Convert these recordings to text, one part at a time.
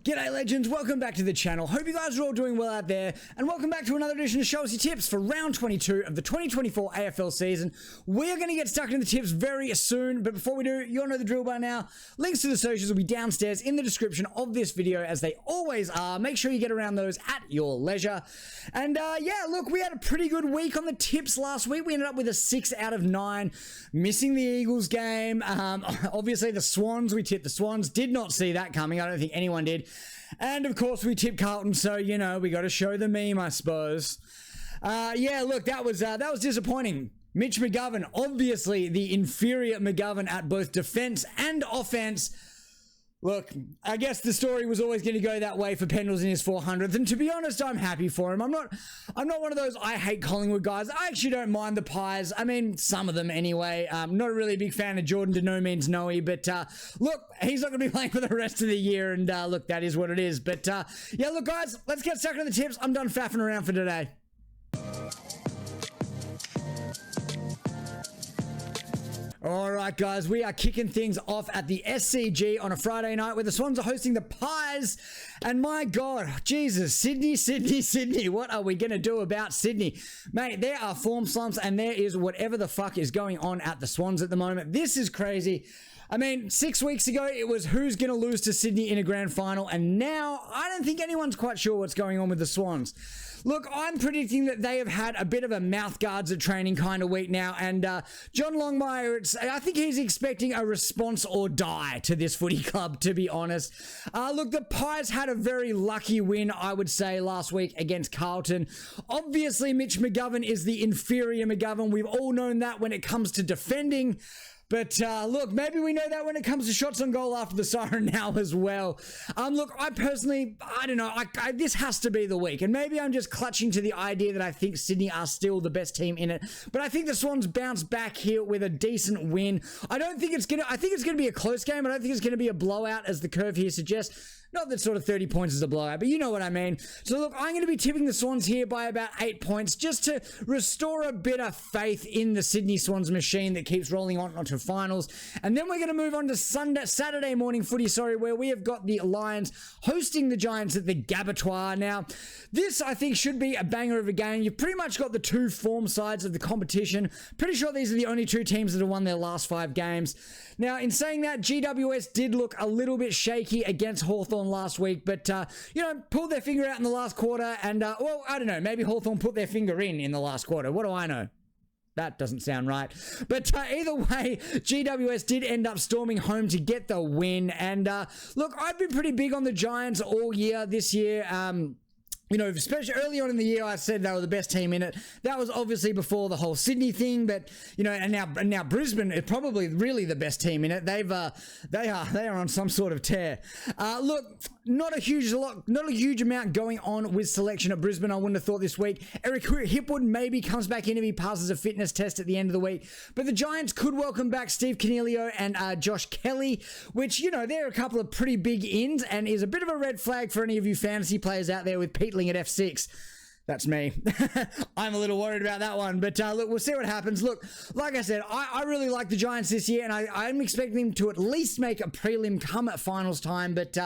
G'day legends, welcome back to the channel. Hope you guys are all doing well out there, and welcome back to another edition of Show Us Your Tips for round 22 of the 2024 AFL season. We are going to get stuck into the tips very soon, but before we do, you all know the drill by now. Links to the socials will be downstairs in the description of this video, as they always are. Make sure you get around those at your leisure. And yeah, look, we had a pretty good week on the tips last week. We ended up with a 6 out of 9, missing the Eagles game. Obviously the Swans, we tipped the Swans, did not see that coming. I don't think anyone did. And of course we tipped Carlton, so you know, we got to show the meme, I suppose. Yeah, look, that was disappointing. Mitch McGovern, obviously the inferior McGovern at both defense and offense. Look, I guess the story was always going to go that way for Pendles in his 400th, and to be honest, I'm happy for him. I'm not one of those I hate Collingwood guys. I actually don't mind the Pies. I mean, some of them anyway. Not a really big fan of Jordan to no means Noe, but look, he's not going to be playing for the rest of the year, and look, that is what it is. But yeah, look guys, let's get stuck into the tips. I'm done faffing around for today. Alright guys, we are kicking things off at the SCG on a Friday night where the Swans are hosting the Pies. And my God, Jesus, Sydney, what are we going to do about Sydney? Mate, there are form slumps and there is whatever the fuck is going on at the Swans at the moment. This is crazy. I mean, 6 weeks ago, it was who's going to lose to Sydney in a grand final, and now I don't think anyone's quite sure what's going on with the Swans. Look, I'm predicting that they have had a bit of a mouth guards at training kind of week now, and John Longmire, I think he's expecting a response or die to this footy club, to be honest. Look, the Pies had a very lucky win, I would say, last week against Carlton. Obviously, Mitch McGovern is the inferior McGovern. We've all known that when it comes to defending. But look, maybe we know that when it comes to shots on goal after the siren now as well. Look, I personally, I don't know, this has to be the week. And maybe I'm just clutching to the idea that I think Sydney are still the best team in it. But I think the Swans bounce back here with a decent win. I think it's going to be a close game. I don't think it's going to be a blowout as the curve here suggests. Not that sort of 30 points is a blowout, but you know what I mean. So look, I'm going to be tipping the Swans here by about 8 points just to restore a bit of faith in the Sydney Swans machine that keeps rolling on onto finals. And then we're going to move on to Saturday morning footy, where we have got the Lions hosting the Giants at the Gabatoir. Now, this I think should be a banger of a game. You've pretty much got the two form sides of the competition. Pretty sure these are the only two teams that have won their last 5 games. Now, in saying that, GWS did look a little bit shaky against Hawthorn last week, but, you know, pulled their finger out in the last quarter, and, well, I don't know, maybe Hawthorn put their finger in the last quarter. What do I know? That doesn't sound right. But either way, GWS did end up storming home to get the win, and, look, I've been pretty big on the Giants all year this year. You know, especially early on in the year, I said they were the best team in it. That was obviously before the whole Sydney thing, but you know, and now Brisbane is probably really the best team in it. They are on some sort of tear. Look, not a huge amount going on with selection at Brisbane. I wouldn't have thought this week. Eric Hipwood maybe comes back in if he passes a fitness test at the end of the week, but the Giants could welcome back Steve Coniglio and Josh Kelly, which, you know, they're a couple of pretty big ins and is a bit of a red flag for any of you fantasy players out there with Pete at F6. That's me. I'm a little worried about that one, but look, we'll see what happens. Look, like I said, I really like the Giants this year, and I'm expecting them to at least make a prelim come at finals time, but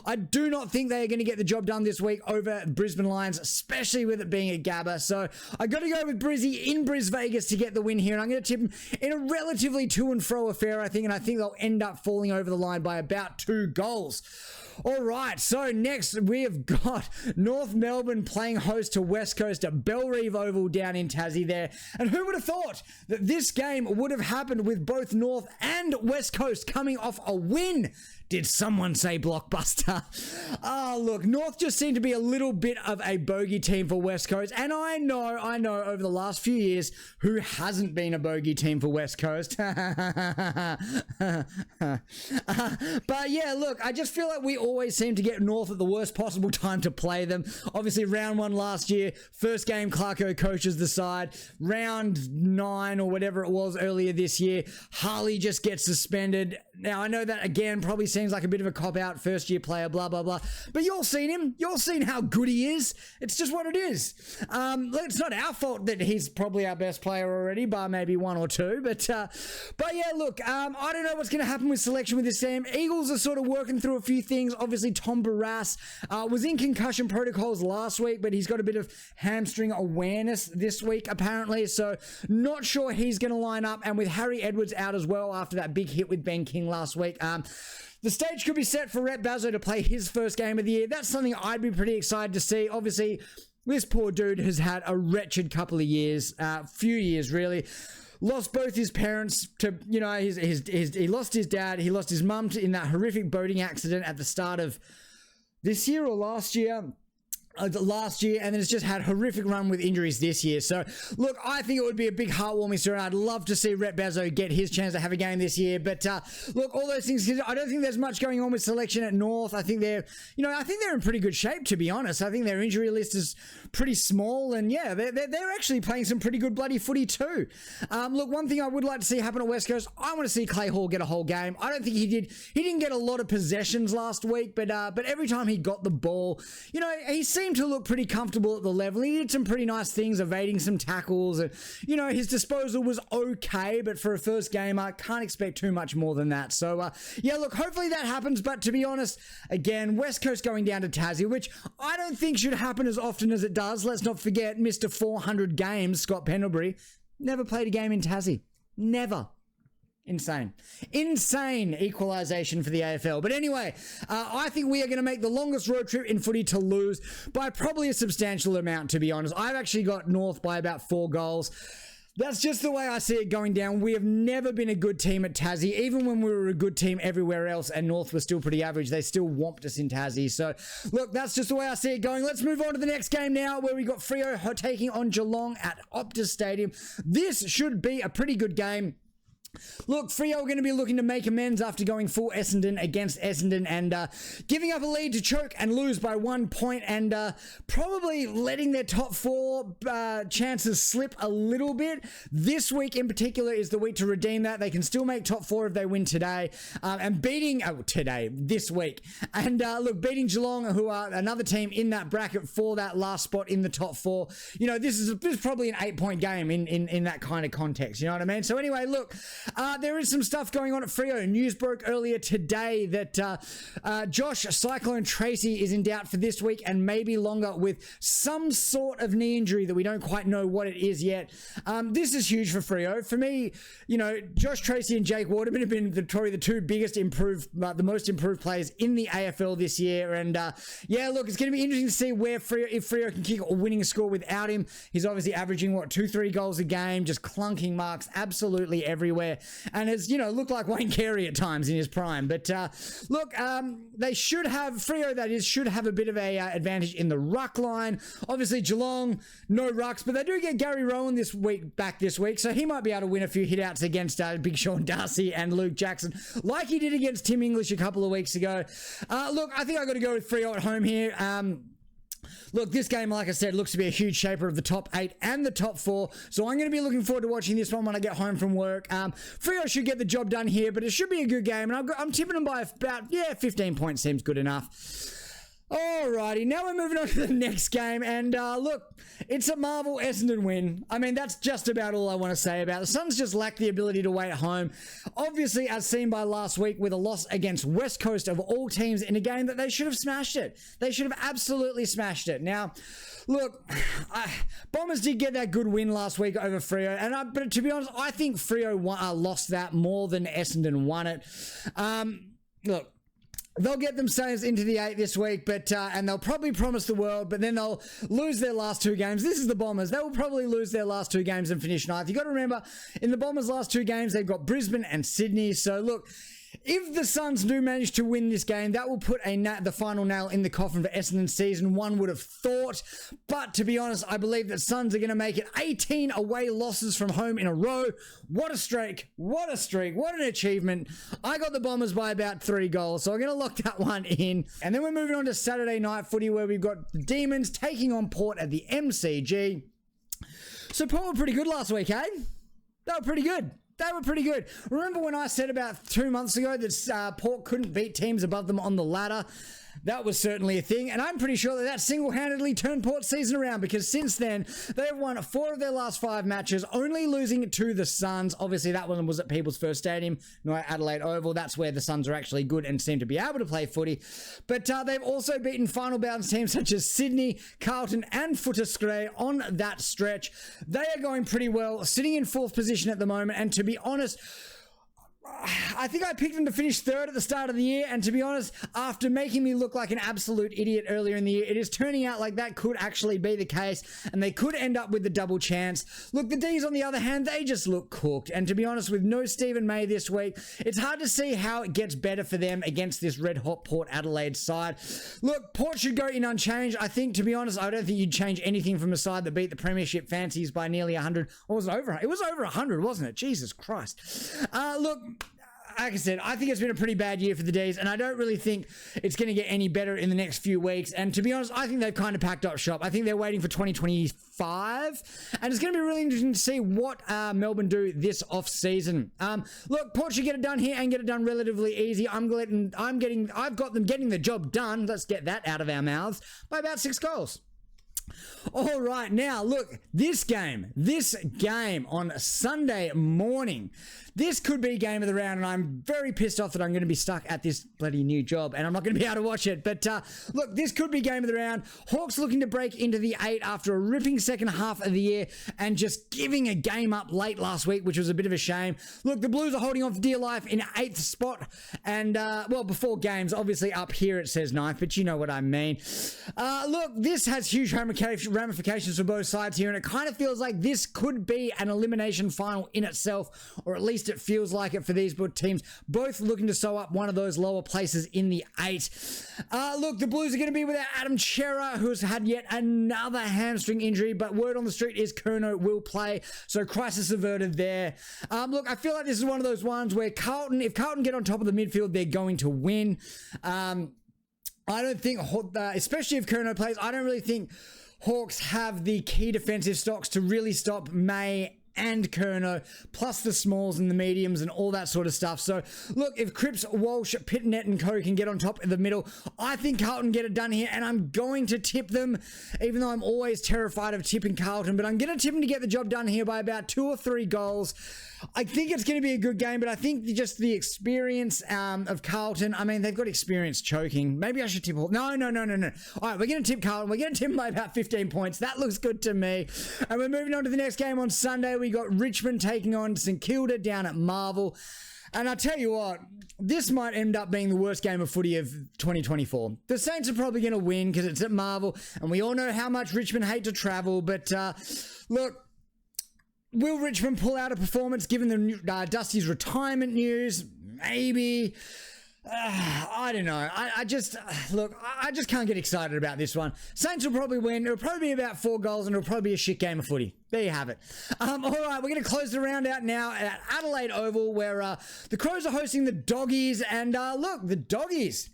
I do not think they are going to get the job done this week over Brisbane Lions, especially with it being a Gabba. So I got to go with Brizzy in Bris Vegas to get the win here, and I'm going to tip them in a relatively to and fro affair, I think, and I think they'll end up falling over the line by about 2 goals. All right, so next we have got North Melbourne playing host to West Coast at Bellerive Oval down in Tassie there. And who would have thought that this game would have happened with both North and West Coast coming off a win? Did someone say blockbuster? Look, North just seemed to be a little bit of a bogey team for West Coast. And I know over the last few years, who hasn't been a bogey team for West Coast? But yeah, look, I just feel like we always seem to get North at the worst possible time to play them. Obviously, round 1 last year, first game, Clarko coaches the side. Round 9 or whatever it was earlier this year, Harley just gets suspended. Now, I know that, again, probably sounds seems like a bit of a cop-out, first-year player, blah, blah, blah. But you all seen him. You all seen how good he is. It's just what it is. It's not our fault that he's probably our best player already by maybe one or two. But yeah, look, I don't know what's going to happen with selection with this team. Eagles are sort of working through a few things. Obviously, Tom Barras was in concussion protocols last week, but he's got a bit of hamstring awareness this week, apparently. So not sure he's going to line up. And with Harry Edwards out as well after that big hit with Ben King last week, the stage could be set for Rhett Bazzo to play his first game of the year. That's something I'd be pretty excited to see. Obviously, this poor dude has had a wretched couple of years, few years really. Lost both his parents to, you know, he lost his dad, he lost his mum in that horrific boating accident at the start of this year or last year. And then it's just had a horrific run with injuries this year. So, look, I think it would be a big heartwarming story. I'd love to see Rhett Bazzo get his chance to have a game this year. But, look, all those things, I don't think there's much going on with selection at North. I think they're in pretty good shape, to be honest. I think their injury list is pretty small. And, yeah, they're actually playing some pretty good bloody footy too. Look, one thing I would like to see happen at West Coast, I want to see Clay Hall get a whole game. I don't think he did. He didn't get a lot of possessions last week, but every time he got the ball, you know, he seemed to look pretty comfortable at the level. He did some pretty nice things, evading some tackles, and you know, his disposal was okay, but for a first game, I can't expect too much more than that. So yeah, look, hopefully that happens, but to be honest, again, West Coast going down to Tassie, which I don't think should happen as often as it does. Let's not forget Mr. 400 games, Scott Pendlebury, never played a game in Tassie. Never. Insane equalisation for the AFL. But anyway, I think we are going to make the longest road trip in footy to lose by probably a substantial amount, to be honest. I've actually got North by about 4 goals. That's just the way I see it going down. We have never been a good team at Tassie. Even when we were a good team everywhere else and North was still pretty average, they still whomped us in Tassie. So, look, that's just the way I see it going. Let's move on to the next game now, where we got Freo taking on Geelong at Optus Stadium. This should be a pretty good game. Look, Freo are going to be looking to make amends after going full Essendon against Essendon and giving up a lead to choke and lose by 1 point and probably letting their top 4 chances slip a little bit. This week in particular is the week to redeem that. They can still make top 4 if they win today. And beating this week. And look, beating Geelong, who are another team in that bracket for that last spot in the top 4. You know, this is probably an 8-point game in that kind of context. You know what I mean? So anyway, look. There is some stuff going on at Freo. News broke earlier today that Josh Cyclone Tracy is in doubt for this week and maybe longer with some sort of knee injury that we don't quite know what it is yet. This is huge for Freo. For me, you know, Josh Tracy and Jake Waterman have been probably the two biggest the most improved players in the AFL this year. And yeah, look, it's going to be interesting to see if Freo can kick a winning score without him. He's obviously averaging 2-3 goals a game, just clunking marks absolutely everywhere. And has, you know, looked like Wayne Carey at times in his prime. But look, they should have, Freo that is, should have a bit of a advantage in the ruck line. Obviously Geelong, no rucks, but they do get Gary Rowan back this week, so he might be able to win a few hitouts against Big Sean Darcy and Luke Jackson, like he did against Tim English a couple of weeks ago. Look, I think I've got to go with Freo at home here. Look, this game, like I said, looks to be a huge shaper of the top 8 and the top 4. So I'm going to be looking forward to watching this one when I get home from work. Freo should get the job done here, but it should be a good game. And I'm tipping them by about, 15 points seems good enough. Alrighty, now we're moving on to the next game, and look, it's a Marvel Essendon win. I mean, that's just about all I want to say about it. The Suns just lack the ability to wait at home. Obviously, as seen by last week with a loss against West Coast of all teams in a game that they should have smashed it. They should have absolutely smashed it. Now, look, Bombers did get that good win last week over Freo, but to be honest, I think Freo lost that more than Essendon won it. Look, they'll get themselves into the 8 this week, but and they'll probably promise the world, but then they'll lose their last 2 games. This is the Bombers. They will probably lose their last 2 games and finish 9th. You've got to remember, in the Bombers' last 2 games, they've got Brisbane and Sydney. So, look, if the Suns do manage to win this game, that will put the final nail in the coffin for Essendon's season, one would have thought. But to be honest, I believe that Suns are going to make it 18 away losses from home in a row. What a streak. What a streak. What an achievement. I got the Bombers by about 3 goals, so I'm going to lock that one in. And then we're moving on to Saturday night footy, where we've got the Demons taking on Port at the MCG. So Port were pretty good last week, eh? They were pretty good. They were pretty good. Remember when I said about 2 months ago that Port couldn't beat teams above them on the ladder? That was certainly a thing, and I'm pretty sure that single-handedly turned Port's season around, because since then, they have won 4 of their last 5 matches, only losing to the Suns. Obviously, that one was at People's First Stadium, not Adelaide Oval. That's where the Suns are actually good and seem to be able to play footy. But they've also beaten final bounce teams such as Sydney, Carlton, and Footscray on that stretch. They are going pretty well, sitting in 4th position at the moment, and to be honest, I think I picked them to finish 3rd at the start of the year, and to be honest, after making me look like an absolute idiot earlier in the year, it is turning out like that could actually be the case, and they could end up with the double chance. Look, the D's on the other hand, they just look cooked, and to be honest, with no Stephen May this week, it's hard to see how it gets better for them against this red-hot Port Adelaide side. Look, Port should go in unchanged. I think, to be honest, I don't think you'd change anything from a side that beat the Premiership Fancies by nearly 100. Or was it over? It was over 100, wasn't it? Jesus Christ. Look, like I said, I think it's been a pretty bad year for the D's, and I don't really think it's going to get any better in the next few weeks. And to be honest, I think they've kind of packed up shop. I think they're waiting for 2025, and it's going to be really interesting to see what Melbourne do this off-season. Look, Port should get it done here and get it done relatively easy. I've got them getting the job done. Let's get that out of our mouths by about 6 goals. All right, now look, this game on Sunday morning, this could be game of the round, and I'm very pissed off that I'm going to be stuck at this bloody new job and I'm not going to be able to watch it. But look, this could be game of the round. Hawks looking to break into the 8 after a ripping second half of the year and just giving a game up late last week, which was a bit of a shame. Look, the Blues are holding on for dear life in 8th spot, and well, before games, obviously up here it says 9th, but you know what I mean. Look, this has huge ramifications for both sides here, and it kind of feels like this could be an elimination final in itself, or at least it feels like it for these teams, both looking to sew up one of those lower places in the 8. Look, the Blues are going to be without Adam Chera, who's had yet another hamstring injury, but word on the street is Curnow will play, so crisis averted there. Look, I feel like this is one of those ones where if Carlton get on top of the midfield, they're going to win. I don't think, especially if Curnow plays, I don't really think Hawks have the key defensive stocks to really stop May and Curnow, plus the smalls and the mediums and all that sort of stuff. So, look, if Cripps, Walsh, Pitnet and co can get on top of the middle, I think Carlton get it done here, and I'm going to tip them, even though I'm always terrified of tipping Carlton, but I'm going to tip them to get the job done here by about 2 or 3 goals. I think it's going to be a good game, but I think just the experience of Carlton, I mean, they've got experience choking. Maybe I should tip... No. All right, we're going to tip Carlton. We're going to tip them by about 15 points. That looks good to me. And we're moving on to the next game on Sunday. We got Richmond taking on St Kilda down at Marvel. And I tell you what, this might end up being the worst game of footy of 2024. The Saints are probably going to win because it's at Marvel, and we all know how much Richmond hate to travel. But look, will Richmond pull out a performance given the Dusty's retirement news? Maybe. I don't know. I just can't get excited about this one. Saints will probably win. It'll probably be about 4 goals, and it'll probably be a shit game of footy. There you have it. All right, we're going to close the round out now at Adelaide Oval, where the Crows are hosting the Doggies, and look, the Doggies.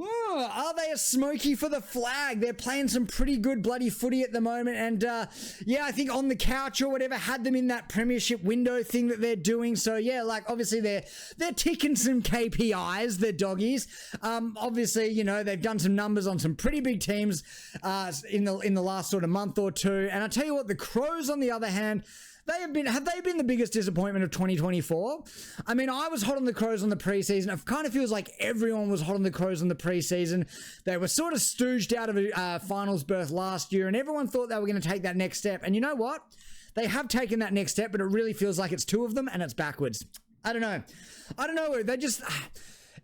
Ooh, are they a smoky for the flag? They're playing some pretty good bloody footy at the moment, and yeah, I think on the couch or whatever had them in that premiership window thing that they're doing. So yeah, like obviously they're ticking some KPIs, the Doggies. Obviously, you know, they've done some numbers on some pretty big teams in the last sort of month or two. And I tell you what, the Crows on the other hand, have they been the biggest disappointment of 2024? I mean, I was hot on the Crows on the preseason. It kind of feels like everyone was hot on the Crows on the preseason. They were sort of stooged out of a finals berth last year, and everyone thought they were going to take that next step. And you know what? They have taken that next step, but it really feels like it's 2 of them, and it's backwards. I don't know. They just...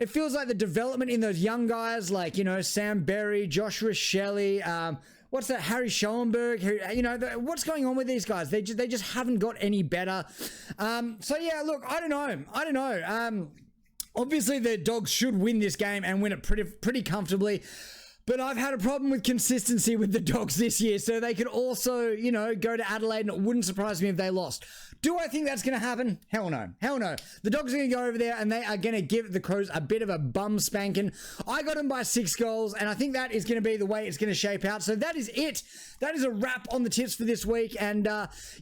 It feels like the development in those young guys, like, you know, Sam Berry, Joshua Shelley, what's that? Harry Schoenberg. You know, what's going on with these guys? They just haven't got any better. So yeah, look, I don't know. Obviously, the Dogs should win this game and win it pretty comfortably. But I've had a problem with consistency with the Dogs this year, so they could also, you know, go to Adelaide, and it wouldn't surprise me if they lost. Do I think that's going to happen? Hell no. Hell no. The Dogs are going to go over there, and they are going to give the Crows a bit of a bum spanking. I got them by 6 goals, and I think that is going to be the way it's going to shape out. So that is it. That is a wrap on the tips for this week. And,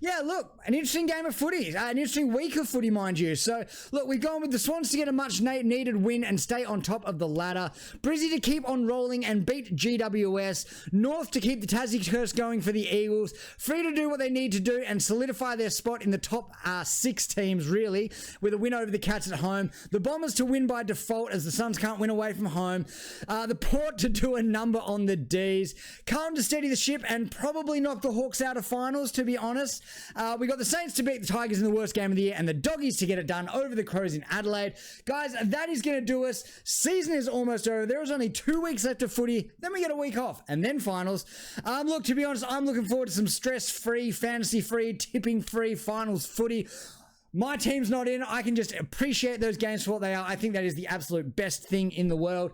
yeah, look, an interesting game of footy. An interesting week of footy, mind you. So, look, we've gone with the Swans to get a much-needed win and stay on top of the ladder. Brizzy to keep on rolling and beat GWS. North to keep the Tassie curse going for the Eagles. Free to do what they need to do and solidify their spot in the top 6 teams, really, with a win over the Cats at home. The Bombers to win by default as the Suns can't win away from home. The Port to do a number on the Ds. Carlton to steady the ship and probably knock the Hawks out of finals, to be honest. We got the Saints to beat the Tigers in the worst game of the year and the Doggies to get it done over the Crows in Adelaide. Guys, that is going to do us. Season is almost over. There is only 2 weeks left of footy. Then we get a week off and then finals. Look, to be honest, I'm looking forward to some stress-free, fantasy-free, tipping-free finals footy. My team's not in. I can just appreciate those games for what they are. I think that is the absolute best thing in the world.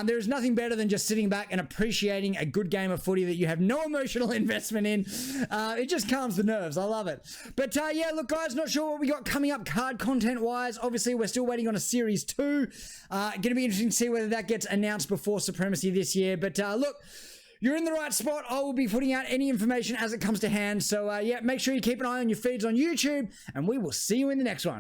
There is nothing better than just sitting back and appreciating a good game of footy that you have no emotional investment in. It just calms the nerves. I love it. But yeah, look, guys, not sure what we got coming up card content-wise. Obviously, we're still waiting on a Series 2. Going to be interesting to see whether that gets announced before Supremacy this year. But look, you're in the right spot. I will be putting out any information as it comes to hand. So, yeah, make sure you keep an eye on your feeds on YouTube, and we will see you in the next one.